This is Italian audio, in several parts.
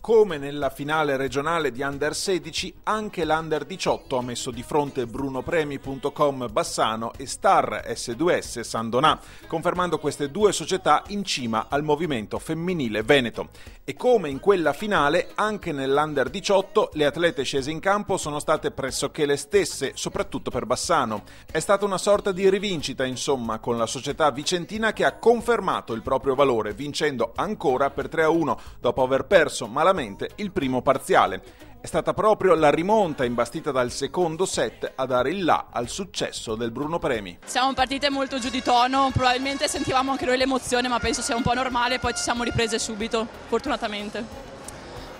Come nella finale regionale di Under 16, anche l'Under 18 ha messo di fronte brunopremi.com Bassano e Star S2S San Donà, confermando queste due società in cima al movimento femminile veneto. E come in quella finale, anche nell'Under 18 le atlete scese in campo sono state pressoché le stesse, soprattutto per Bassano. È stata una sorta di rivincita, insomma, con la società vicentina che ha confermato il proprio valore, vincendo ancora per 3-1 dopo aver perso malamente il primo parziale. È stata proprio la rimonta imbastita dal secondo set a dare il là al successo del Bruno Premi. Siamo partite molto giù di tono, probabilmente sentivamo anche noi l'emozione, ma penso sia un po' normale, poi ci siamo riprese subito, fortunatamente.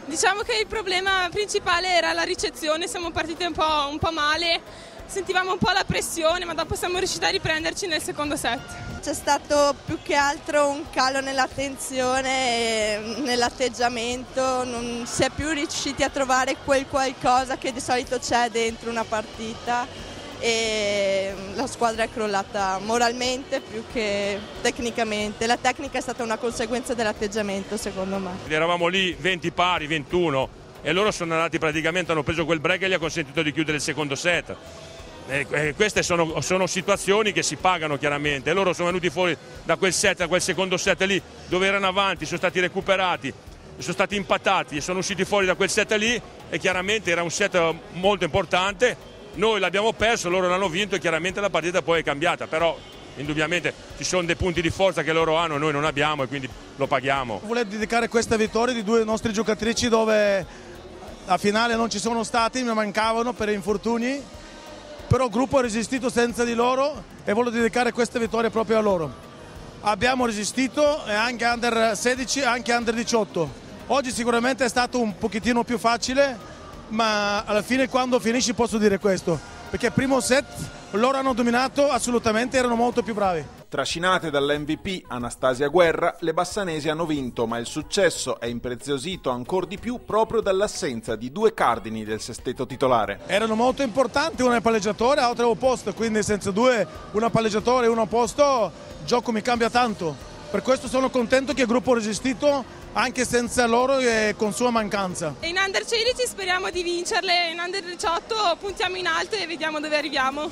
Diciamo che il problema principale era la ricezione, siamo partite un po' male, sentivamo un po' la pressione, ma dopo siamo riusciti a riprenderci nel secondo set. C'è stato più che altro un calo nell'attenzione e nell'atteggiamento, non si è più riusciti a trovare quel qualcosa che di solito c'è dentro una partita e la squadra è crollata moralmente più che tecnicamente. La tecnica è stata una conseguenza dell'atteggiamento, secondo me. Eravamo lì 20 pari, 21 e loro sono andati praticamente, hanno preso quel break e gli ha consentito di chiudere il secondo set. Queste sono situazioni che si pagano chiaramente. Loro sono venuti fuori da quel secondo set lì dove erano avanti, sono stati recuperati, sono stati impattati e sono usciti fuori da quel set lì e chiaramente era un set molto importante. Noi l'abbiamo perso, loro l'hanno vinto e chiaramente la partita poi è cambiata, però indubbiamente ci sono dei punti di forza che loro hanno e noi non abbiamo e quindi lo paghiamo. Volevo dedicare questa vittoria di due nostre giocatrici dove a finale non ci sono stati, mi mancavano per infortuni, però il gruppo ha resistito senza di loro e voglio dedicare questa vittoria proprio a loro. Abbiamo resistito e anche Under 16 e anche Under 18. Oggi sicuramente è stato un pochettino più facile, ma alla fine quando finisci posso dire questo, perché il primo set loro hanno dominato assolutamente, erano molto più bravi. Trascinate dall'MVP Anastasia Guerra, le bassanesi hanno vinto, ma il successo è impreziosito ancor di più proprio dall'assenza di due cardini del sestetto titolare. Erano molto importanti, una è palleggiatore, l'altra è opposto, quindi senza due, una palleggiatore e uno opposto, il gioco mi cambia tanto. Per questo sono contento che il gruppo ha resistito anche senza loro e con sua mancanza. In Under 16 speriamo di vincerle, in Under 18 puntiamo in alto e vediamo dove arriviamo.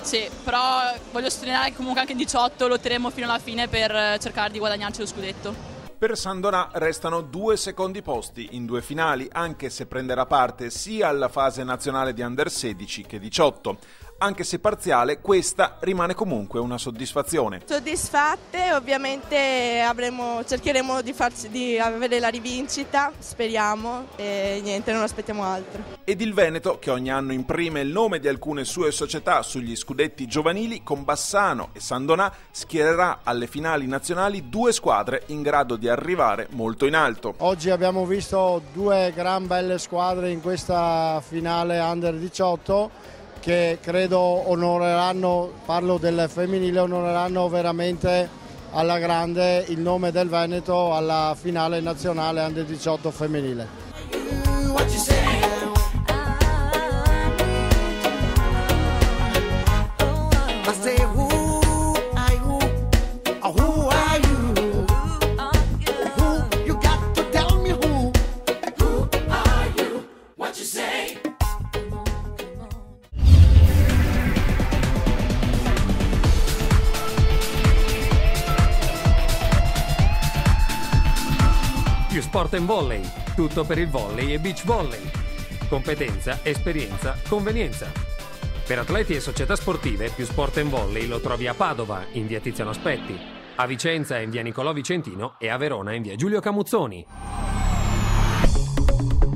Sì, però voglio sottolineare che comunque anche in 18 lotteremo fino alla fine per cercare di guadagnarci lo scudetto. Per San Donà restano 2 secondi posti in 2 finali, anche se prenderà parte sia alla fase nazionale di Under 16 che 18. Anche se parziale, questa rimane comunque una soddisfazione. Soddisfatte, ovviamente cercheremo di avere la rivincita, speriamo, e niente, non aspettiamo altro. Ed il Veneto, che ogni anno imprime il nome di alcune sue società sugli scudetti giovanili, con Bassano e San Donà schiererà alle finali nazionali 2 squadre in grado di arrivare molto in alto. Oggi abbiamo visto 2 gran belle squadre in questa finale Under 18 che credo onoreranno, parlo del femminile, onoreranno veramente alla grande il nome del Veneto alla finale nazionale Under 18 femminile. Più Sport & Volley, tutto per il volley e beach volley. Competenza, esperienza, convenienza. Per atleti e società sportive, Più Sport & Volley lo trovi a Padova, in via Tiziano Aspetti, a Vicenza in via Nicolò Vicentino e a Verona in via Giulio Camuzzoni.